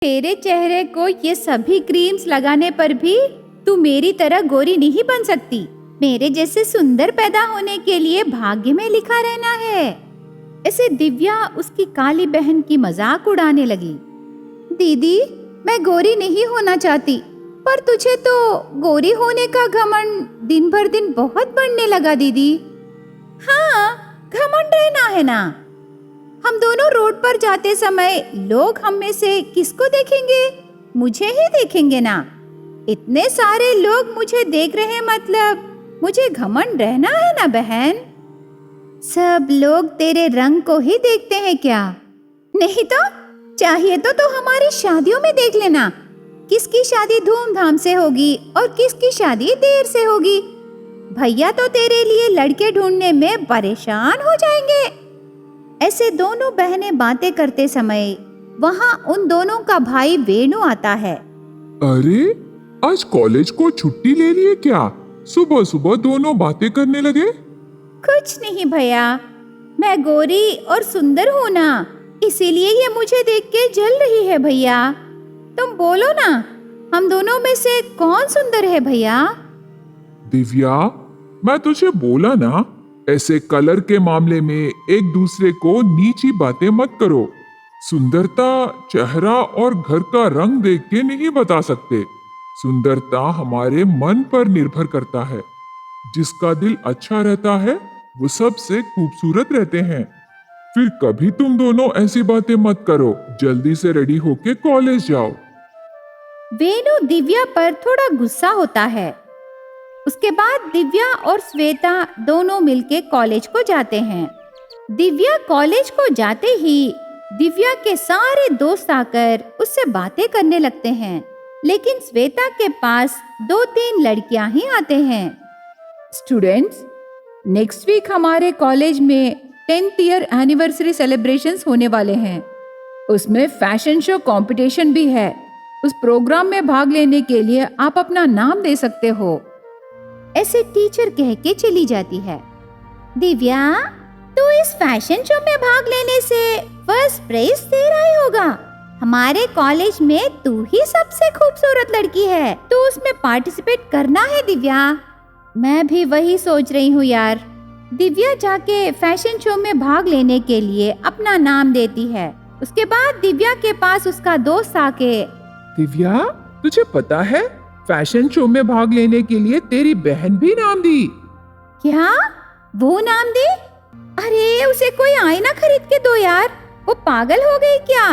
तेरे चेहरे को ये सभी क्रीम्स लगाने पर भी तू मेरी तरह गोरी नहीं बन सकती। मेरे जैसे सुंदर पैदा होने के लिए भाग्य में लिखा रहना है। ऐसे दिव्या उसकी काली बहन की मजाक उड़ाने लगी। दीदी, मैं गोरी नहीं होना चाहती, पर तुझे तो गोरी होने का घमंड दिन भर दिन बहुत बढ़ने लगा दीदी। हाँ, घमंड रहना है ना। हम दोनों रोड पर जाते समय लोग हम में से किसको देखेंगे? मुझे ही देखेंगे ना। इतने सारे लोग मुझे देख रहे, मतलब मुझे घमंड रहना है ना बहन। सब लोग तेरे रंग को ही देखते हैं क्या? नहीं तो चाहिए तो हमारी शादियों में देख लेना, किसकी शादी धूमधाम से होगी और किसकी शादी देर से होगी। भैया तो तेरे लिए लड़के ढूंढने में परेशान हो जाएंगे। ऐसे दोनों बहनें बातें करते समय वहाँ उन दोनों का भाई वेणु आता है। अरे, आज कॉलेज को छुट्टी ले लिए क्या? सुबह सुबह दोनों बातें करने लगे। कुछ नहीं भैया, मैं गोरी और सुंदर हूँ ना, इसीलिए ये मुझे देख के जल रही है भैया। तुम बोलो ना, हम दोनों में से कौन सुंदर है भैया? दिव्या, मैं तुझे बोला ना, ऐसे कलर के मामले में एक दूसरे को नीची बातें मत करो। सुंदरता चेहरा और घर का रंग देख के नहीं बता सकते। सुंदरता हमारे मन पर निर्भर करता है। जिसका दिल अच्छा रहता है वो सबसे खूबसूरत रहते हैं। फिर कभी तुम दोनों ऐसी बातें मत करो। जल्दी से रेडी होके कॉलेज जाओ। वेणु दिव्या पर थोड़ा गुस्सा होता है। उसके बाद दिव्या और श्वेता दोनों मिलके कॉलेज को जाते हैं। दिव्या कॉलेज को जाते ही दिव्या के सारे दोस्त आकर उससे बातें करने लगते हैं, लेकिन श्वेता के पास 2-3 लड़कियां ही आते हैं। स्टूडेंट्स, नेक्स्ट वीक हमारे कॉलेज में 10th ईयर एनिवर्सरी सेलिब्रेशंस होने वाले हैं। उसमें फैशन शो कंपटीशन भी है। उस प्रोग्राम में भाग लेने के लिए आप अपना नाम दे सकते हो। ऐसे टीचर कह के चली जाती है। दिव्या, तू इस फैशन शो में भाग लेने से फर्स्ट प्राइज तेरा ही होगा। हमारे कॉलेज में तू ही सबसे खूबसूरत लड़की है, तो उसमें पार्टिसिपेट करना है दिव्या। मैं भी वही सोच रही हूँ यार। दिव्या जाके फैशन शो में भाग लेने के लिए अपना नाम देती है। उसके बाद दिव्या के पास उसका दोस्त आके, दिव्या, तुझे पता है फैशन शो में भाग लेने के लिए तेरी बहन भी नाम दी। क्या वो नाम दे? अरे उसे कोई आईना खरीद के दो यार, वो पागल हो गई क्या?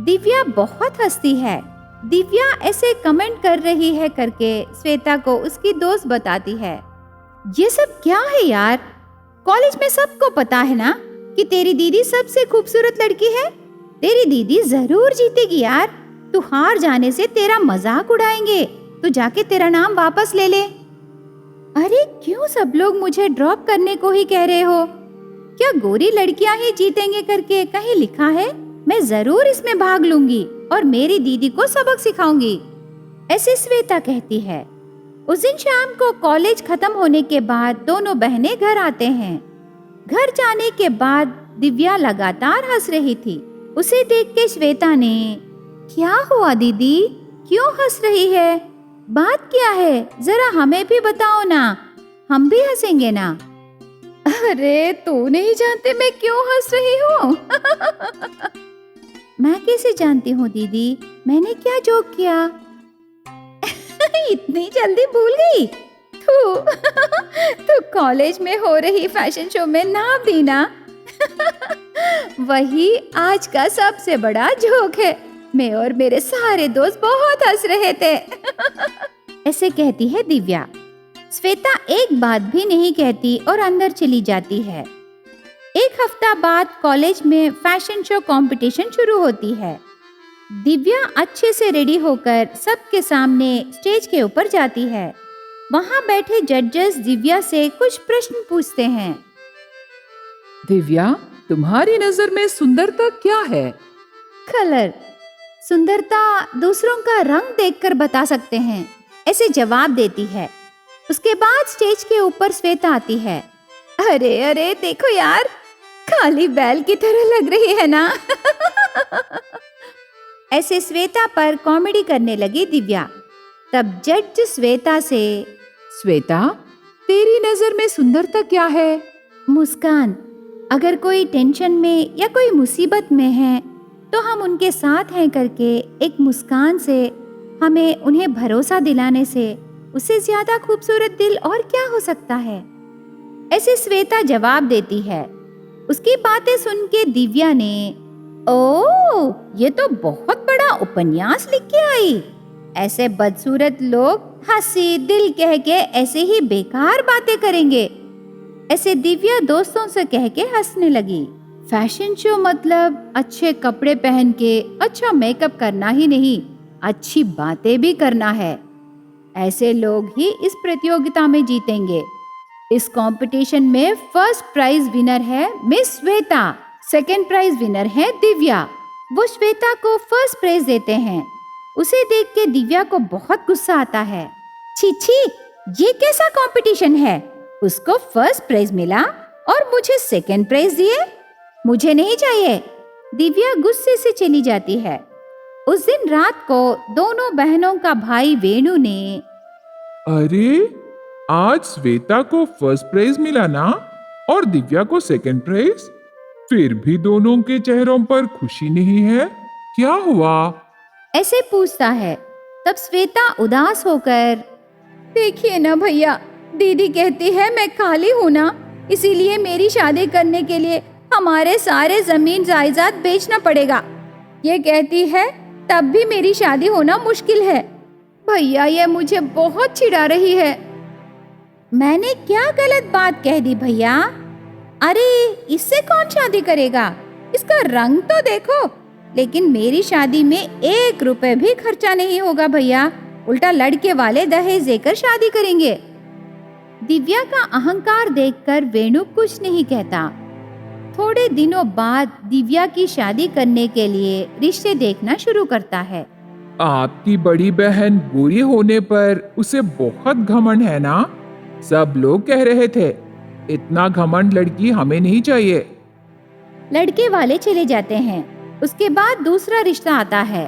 दिव्या बहुत हंसती है। दिव्या ऐसे कमेंट कर रही है करके श्वेता को उसकी दोस्त बताती है। ये सब क्या है यार? कॉलेज में सबको पता है ना कि तेरी दीदी सबसे खूबसूरत लड़की है। तेरी दीदी जरूर जीतेगी यार। तू हार जाने से तेरा मजाक उड़ाएंगे। तू जाके तेरा नाम वापस ले ले। अरे क्यों सब लोग मुझे ड्रॉप करने को ही कह रहे हो? क्या गोरी लड़कियां ही जीतेंगे करके कहीं लिखा है? मैं जरूर इसमें भाग लूंगी और मेरी दीदी को सबक सिखाऊंगी, ऐसे श्वेता कहती है। उस दिन शाम को कॉलेज खत्म होने के बाद दोनों बहनें घर आते हैं। घर जाने के बाद दिव्या लगातार हंस रही थी। उसे देख के श्वेता ने, क्या हुआ दीदी, क्यों हंस रही है? बात क्या है, जरा हमें भी बताओ ना, हम भी हंसेंगे ना। अरे तू नहीं जानते मैं क्यों हंस रही हूँ? मैं कैसे जानती हूँ दीदी, मैंने क्या जोक किया? इतनी जल्दी भूल गई? तू कॉलेज में हो रही फैशन शो में नाम दी ना। वही आज का सबसे बड़ा जोक है। मैं और मेरे सारे दोस्त बहुत हंस रहे थे। ऐसे कहती है दिव्या। श्वेता एक बात भी नहीं कहती और अंदर चली जाती है। एक हफ्ता बाद कॉलेज में फैशन शो कंपटीशन शुरू होती है। दिव्या अच्छे से रेडी होकर सबके सामने स्टेज के ऊपर जाती है। वहां बैठे जजेस दिव्या से कुछ प्रश्न पूछते हैं। दिव्या, तुम्हारी नजर में सुंदरता क्या है? कलर। सुंदरता दूसरों का रंग देखकर बता सकते हैं, ऐसे जवाब देती है। उसके बाद स्टेज के ऊपर श्वेता आती है। अरे अरे देखो यार, काली बैल की तरह लग रही है ना। ऐसे श्वेता पर कॉमेडी करने लगी दिव्या। तब जज श्वेता से, श्वेता, तेरी नजर में सुंदरता क्या है? मुस्कान। अगर कोई टेंशन में या कोई मुसीबत में है तो हम उनके साथ हैं करके एक मुस्कान से, हमें उन्हें भरोसा दिलाने से उससे ज्यादा खूबसूरत दिल और क्या हो सकता है। ऐसे श्वेता जवाब देती है। उसकी बातें सुन के दिव्या ने, ओह, ये तो बहुत बड़ा उपन्यास लिख के आई। ऐसे बदसूरत लोग हंसी दिल कह के ऐसे ही बेकार बातें करेंगे। ऐसे दिव्या दोस्तों से कह के हंसने लगी। फैशन शो मतलब अच्छे कपड़े पहन के अच्छा मेकअप करना ही नहीं, अच्छी बातें भी करना है। ऐसे लोग ही इस प्रतियोगिता में जीतेंगे। इस कंपटीशन में फर्स्ट प्राइज विनर है miss Shweta, second prize winner है दिव्या। वो श्वेता को फर्स्ट प्राइज देते हैं। उसे देख के दिव्या को बहुत गुस्सा आता है। छी छी, ये कैसा कंपटीशन है? उसको फर्स्ट प्राइज मिला और मुझे सेकंड प्राइज दिए? मुझे नहीं चाहिए। दिव्या गुस्से से चली जाती है। उस दिन रात को दोनों बहनों का भाई वेणु ने, अरे, आज श्वेता को फर्स्ट प्राइज मिला ना, और दिव्या को सेकंड प्राइज? फिर भी दोनों के चेहरों पर खुशी नहीं है, क्या हुआ? ऐसे पूछता है। तब श्वेता उदास होकर, देखिए ना भैया, दीदी कहती है मैं खाली हूँ ना, इसीलिए मेरी शादी करने के लिए हमारे सारे जमीन जायदाद बेचना पड़ेगा। ये कहती है तब भी मेरी शादी होना मुश्किल है। भैया, ये मुझे बहुत चिढ़ा रही है। मैंने क्या गलत बात कह दी भैया? अरे, इससे कौन शादी करेगा? इसका रंग तो देखो। लेकिन मेरी शादी में 1 रुपए भी खर्चा नहीं होगा भैया, उल्टा लड़के वाले दहेज देकर शादी करेंगे। दिव्या का अहंकार देखकर वेणु कुछ नहीं कहता। थोड़े दिनों बाद दिव्या की शादी करने के लिए रिश्ते देखना शुरू करता है। आपकी बड़ी बहन बुरी होने पर उसे बहुत घमंड है ना? सब लोग कह रहे थे, इतना घमंड लड़की हमें नहीं चाहिए। लड़के वाले चले जाते हैं। उसके बाद दूसरा रिश्ता आता है।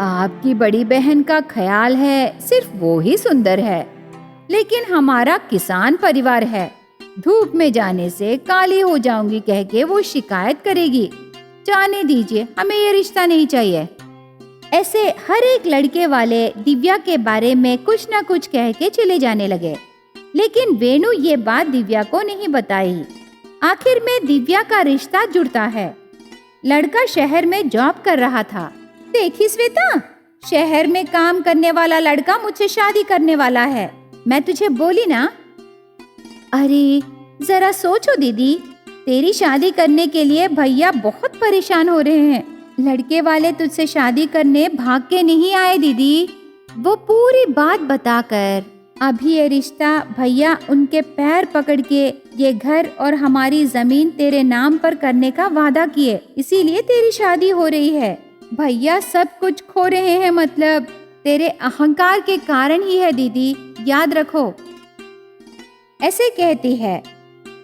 आपकी बड़ी बहन का ख्याल है सिर्फ वो ही सुंदर है, लेकिन हमारा किसान परिवार है, धूप में जाने से काली हो जाऊंगी कह के वो शिकायत करेगी। जाने दीजिए, हमें ये रिश्ता नहीं चाहिए। ऐसे हर एक लड़के वाले दिव्या के बारे में कुछ न कुछ कह के चले जाने लगे, लेकिन वेणु ये बात दिव्या को नहीं बताई। आखिर में दिव्या का रिश्ता जुड़ता है। लड़का शहर में जॉब कर रहा था। देखी श्वेता, शहर में काम करने वाला लड़का मुझसे शादी करने वाला है, मैं तुझे बोली ना। अरे जरा सोचो दीदी, तेरी शादी करने के लिए भैया बहुत परेशान हो रहे हैं। लड़के वाले तुझसे शादी करने भाग के नहीं आए दीदी। वो पूरी बात बताकर, अभी ये रिश्ता भैया उनके पैर पकड़ के ये घर और हमारी जमीन तेरे नाम पर करने का वादा किए, इसीलिए तेरी शादी हो रही है। भैया सब कुछ खो रहे हैं, मतलब तेरे अहंकार के कारण ही है दीदी, याद रखो। ऐसे कहती है।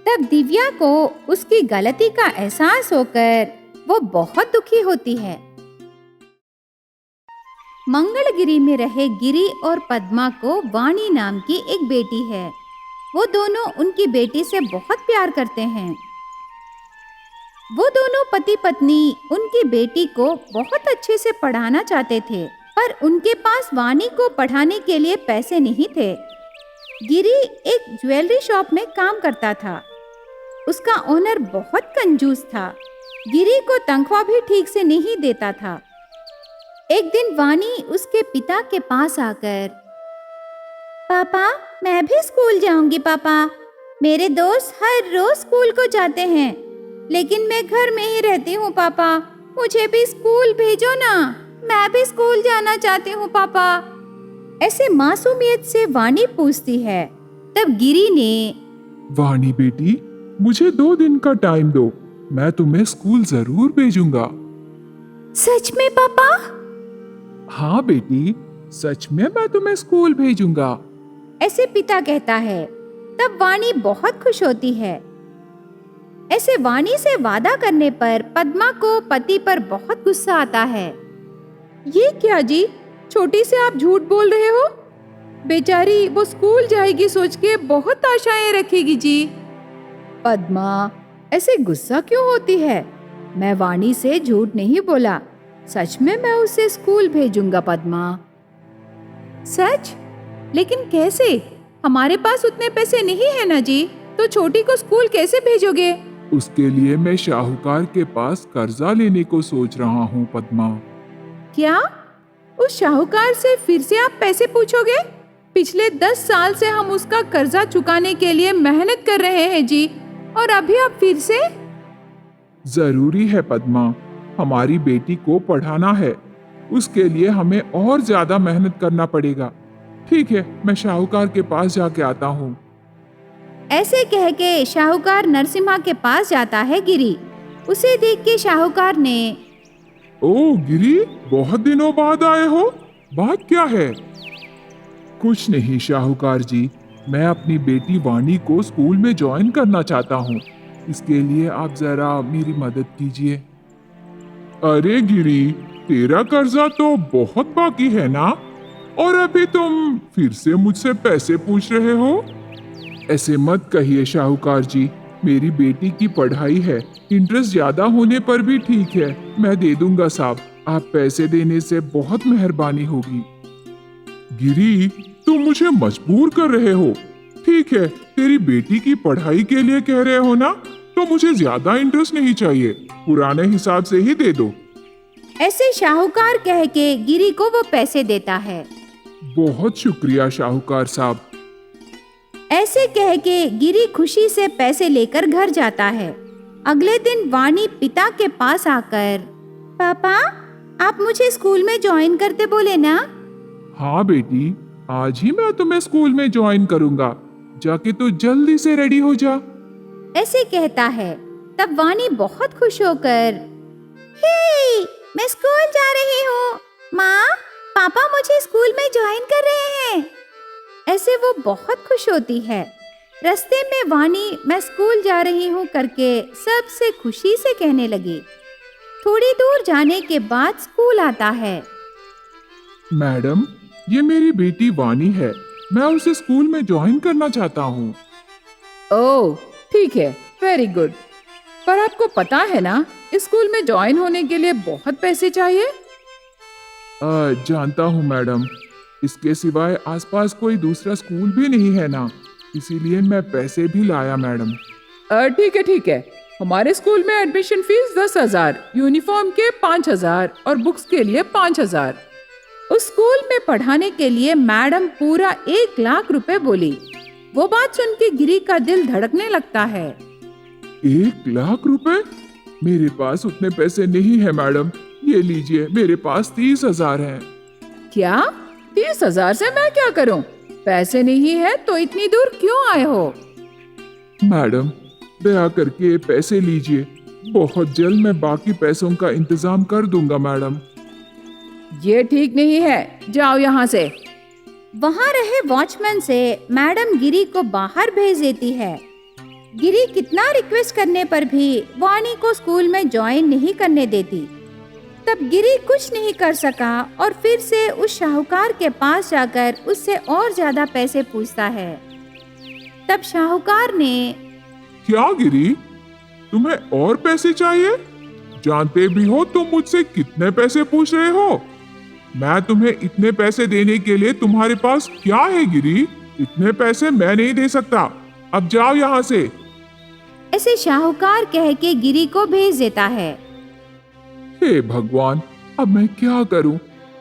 तब दिव्या को उसकी गलती का एहसास होकर वो बहुत दुखी होती है। मंगलगिरी में रहे गिरी और पद्मा को वाणी नाम की एक बेटी है। वो दोनों उनकी बेटी से बहुत प्यार करते हैं। वो दोनों पति पत्नी उनकी बेटी को बहुत अच्छे से पढ़ाना चाहते थे, पर उनके पास वाणी को पढ़ाने के लिए पैसे नहीं थे। गिरी एक ज्वेलरी शॉप में काम करता था। उसका ओनर बहुत कंजूस था। गिरी को तनख्वाह भी ठीक से नहीं देता था। एक दिन वाणी उसके पिता के पास आकर, पापा, मैं भी स्कूल जाऊंगी पापा। मेरे दोस्त हर रोज स्कूल को जाते हैं, लेकिन मैं घर में ही रहती हूँ पापा। मुझे भी स्कूल भेजो ना, मैं भी स्कूल जाना चाहती हूँ पापा। ऐसे मासूमियत से वाणी पूछती है। तब गिरी ने, वाणी बेटी, मुझे 2 दिन का टाइम दो, मैं तुम्हें स्कूल जरूर भेजूंगा। सच में पापा? हाँ बेटी, सच में मैं तुम्हें स्कूल भेजूंगा। ऐसे पिता कहता है। तब वाणी बहुत खुश होती है। ऐसे वाणी से वादा करने पर पद्मा को पति पर बहुत गुस्सा आता है। ये क्या जी, छोटी से आप झूठ बोल रहे हो? बेचारी वो स्कूल जाएगी सोच के बहुत आशाएं रखेगी जी। पद्मा, ऐसे गुस्सा क्यों होती है? मैं वाणी से झूठ नहीं बोला, सच में मैं उसे स्कूल भेजूंगा पद्मा। सच? लेकिन कैसे? हमारे पास उतने पैसे नहीं है ना जी, तो छोटी को स्कूल कैसे भेजोगे? उसके लिए मैं शाहूकार के पास कर्जा लेने को सोच रहा हूँ पद्मा। क्या? उस शाहूकार से फिर से आप पैसे पूछोगे? पिछले 10 साल से हम उसका कर्जा चुकाने के लिए मेहनत कर रहे हैं जी, और अभी आप फिर से? जरूरी है पद्मा, हमारी बेटी को पढ़ाना है, उसके लिए हमें और ज्यादा मेहनत करना पड़ेगा। ठीक है, मैं शाहूकार के पास जाके आता हूँ। ऐसे कह के शाहूकार नरसिम्हा के पास जाता है गिरी। उसे देख के शाहूकार ने, ओ गिरी, बहुत दिनों बाद आए हो, बात क्या है? कुछ नहीं शाहूकार जी, मैं अपनी बेटी वाणी को स्कूल में ज्वाइन करना चाहता हूँ, इसके लिए आप जरा मेरी मदद कीजिए। अरे गिरी, तेरा कर्जा तो बहुत बाकी है ना, और अभी तुम फिर से मुझसे पैसे पूछ रहे हो? ऐसे मत कहिए शाहूकार जी, मेरी बेटी की पढ़ाई है, इंटरेस्ट ज्यादा होने पर भी ठीक है, मैं दे दूंगा साहब, आप पैसे देने से बहुत मेहरबानी होगी। गिरी, तुम मुझे मजबूर कर रहे हो। ठीक है, तेरी बेटी की पढ़ाई के लिए कह रहे हो ना, तो मुझे ज्यादा इंटरेस्ट नहीं चाहिए, पुराने हिसाब से ही दे दो। ऐसे शाहूकार कह के गिरी को वो पैसे देता है। बहुत शुक्रिया शाहूकार साहब। ऐसे कह के गिरी खुशी से पैसे लेकर घर जाता है। अगले दिन वाणी पिता के पास आकर, पापा, आप मुझे स्कूल में ज्वाइन करते बोले ना? हाँ बेटी, आज ही मैं तुम्हें स्कूल में ज्वाइन करूंगा, जाके तू जल्दी से रेडी हो जा। ऐसे कहता है। तब वाणी बहुत खुश होकर, हे, मैं स्कूल जा रही हूँ, माँ, पापा मुझे स्कूल में ज्वाइन कर रहे हैं। ऐसे वो बहुत खुश होती है। रास्ते में वाणी मैं स्कूल जा रही हूँ करके सबसे खुशी से कहने लगी। थोड़ी दूर जाने के बाद स्कूल आता है। मैडम, ये मेरी बेटी वाणी है, मैं उसे स्कूल में ज्वाइन करना चाहता हूँ। ओह, ठीक है, वेरी गुड। पर आपको पता है ना, इस स्कूल में ज्वाइन होने के लिए बहुत पैसे चाहिए। जानता हूँ मैडम, इसके सिवाय आसपास कोई दूसरा स्कूल भी नहीं है ना, इसीलिए मैं पैसे भी लाया मैडम। ठीक है, ठीक है। हमारे स्कूल में एडमिशन फीस 10,000, यूनिफॉर्म के 5,000 और बुक्स के लिए 5,000। उस स्कूल में पढ़ाने के लिए मैडम पूरा 1 लाख रुपए बोली। वो बात सुन के गिरी का दिल धड़कने लगता है। 1 लाख रुपए? मेरे पास उतने पैसे नहीं है मैडम, ये लीजिए, मेरे पास 30,000 हैं। क्या? 30,000 से मैं क्या करूं? पैसे नहीं है तो इतनी दूर क्यों आए हो? मैडम, दया करके पैसे लीजिए, बहुत जल्द मैं बाकी पैसों का इंतजाम कर दूंगा मैडम। ये ठीक नहीं है, जाओ यहाँ से। वहाँ रहे वॉचमैन से मैडम गिरी को बाहर भेज देती है। गिरी कितना रिक्वेस्ट करने पर भी वाणी को स्कूल में ज्वाइन नहीं करने देती। तब गिरी कुछ नहीं कर सका और फिर से उस शाहूकार के पास जाकर उससे और ज्यादा पैसे पूछता है। तब शाहूकार ने, क्या गिरी, तुम्हें और पैसे चाहिए? जानते भी हो तुम मुझसे कितने पैसे पूछ रहे हो? मैं तुम्हें इतने पैसे देने के लिए तुम्हारे पास क्या है गिरी? इतने पैसे मैं नहीं दे सकता, अब जाओ यहाँ से। ऐसे शाहूकार कह के गिरी को भेज देता है। हे भगवान, अब मैं क्या करूं?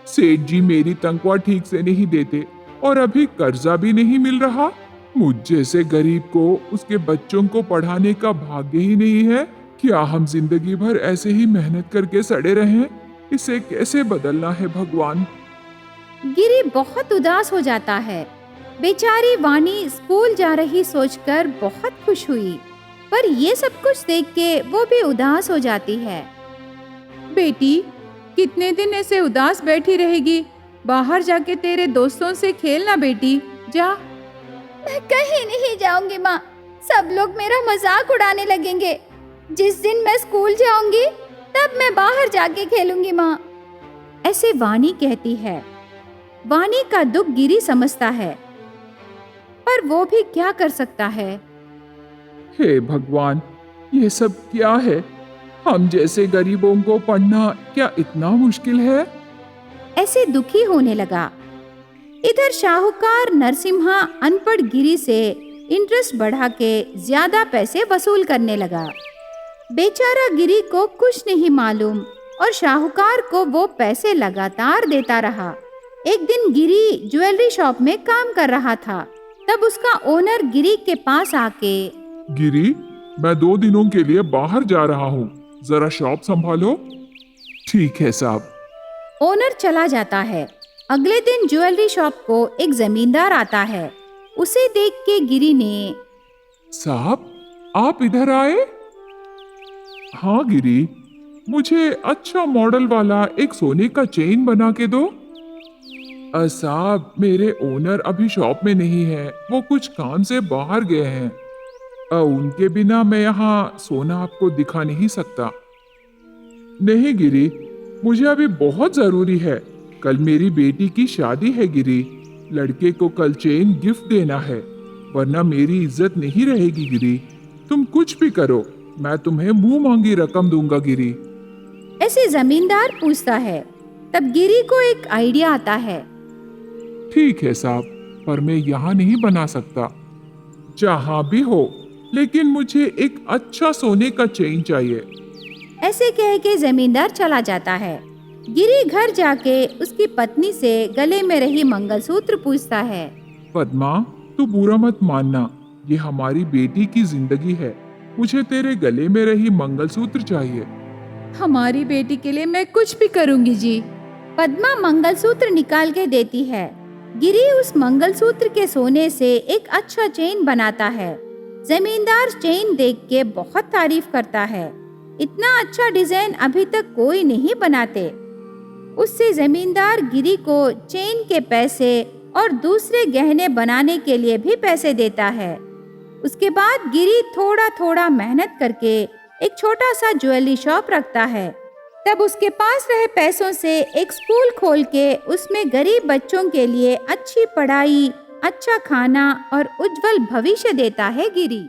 सेठ जी मेरी तनख्वाह ठीक से नहीं देते और अभी कर्जा भी नहीं मिल रहा। मुझ जैसे गरीब को उसके बच्चों को पढ़ाने का भाग्य ही नहीं है। क्या हम जिंदगी भर ऐसे ही मेहनत करके सड़े रहें? इसे कैसे बदलना है भगवान? गिरी बहुत उदास हो जाता है। बेचारी वाणी स्कूल जा रही सोचकर बहुत खुश हुई, पर ये सब कुछ देख के वो भी उदास हो जाती है। बेटी, कितने दिन ऐसे उदास बैठी रहेगी? बाहर जाके तेरे दोस्तों से खेलना बेटी, जा। मैं कहीं नहीं जाऊंगी माँ, सब लोग मेरा मजाक उड़ाने लगेंगे। जिस दिन मैं स्कूल जाऊंगी तब मैं बाहर जाके खेलूंगी माँ। ऐसे वाणी कहती है। वाणी का दुख गिरी समझता है, पर वो भी क्या कर सकता है। हे भगवान, ये सब क्या है? हम जैसे गरीबों को पढ़ना क्या इतना मुश्किल है? ऐसे दुखी होने लगा। इधर शाहूकार नरसिम्हा अनपढ़ गिरी से इंटरेस्ट बढ़ा के ज्यादा पैसे वसूल करने लगा। बेचारा गिरी को कुछ नहीं मालूम और शाहूकार को वो पैसे लगातार देता रहा। एक दिन गिरी ज्वेलरी शॉप में काम कर रहा था, तब उसका ओनर गिरी के पास आके, गिरी, मैं 2 दिनों के लिए बाहर जा रहा हूँ, जरा शॉप संभालो। ठीक है साहब। ओनर चला जाता है। अगले दिन ज्वेलरी शॉप को एक जमींदार आता है। उसे देख के गिरी ने, साहब, आप इधर आए? हाँ गिरी, मुझे अच्छा मॉडल वाला एक सोने का चेन बना के दो। साहब, मेरे ओनर अभी शॉप में नहीं है, वो कुछ काम से बाहर गए हैं। उनके बिना मैं यहाँ सोना आपको दिखा नहीं सकता। नहीं गिरी, मुझे अभी बहुत जरूरी है। कल मेरी बेटी की शादी है गिरी। लड़के को कल चेन गिफ्ट देना है, वरना मेरी इज्जत नहीं रहेगी गिरी। तुम कुछ भी करो, मैं तुम्हें मुंह मांगी रकम दूंगा गिरी। ऐसे जमींदार पूछता है। तब गिरी को एक आइडिया आता है। ठीक है साहब, पर मैं यहाँ नहीं बना सकता। जहाँ भी हो, लेकिन मुझे एक अच्छा सोने का चेन चाहिए। ऐसे कह के जमींदार चला जाता है। गिरी घर जाके उसकी पत्नी से गले में रही मंगलसूत्र पूछता है। पद्मा, तू बुरा मत मानना, ये हमारी बेटी की जिंदगी है। मुझे तेरे गले में रही मंगलसूत्र चाहिए। हमारी बेटी के लिए मैं कुछ भी करूंगी जी। पद्मा मंगलसूत्र निकाल के देती है। गिरी उस मंगलसूत्र के सोने से एक अच्छा चेन बनाता है। जमींदार चेन देख के बहुत तारीफ करता है। इतना अच्छा डिजाइन अभी तक कोई नहीं बनाते। उससे जमींदार गिरी को चेन के पैसे और दूसरे गहने बनाने के लिए भी पैसे देता है। उसके बाद गिरी थोड़ा थोड़ा मेहनत करके एक छोटा सा ज्वेलरी शॉप रखता है। तब उसके पास रहे पैसों से एक स्कूल खोल के उसमें गरीब बच्चों के लिए अच्छी पढ़ाई, अच्छा खाना और उज्जवल भविष्य देता है गिरी।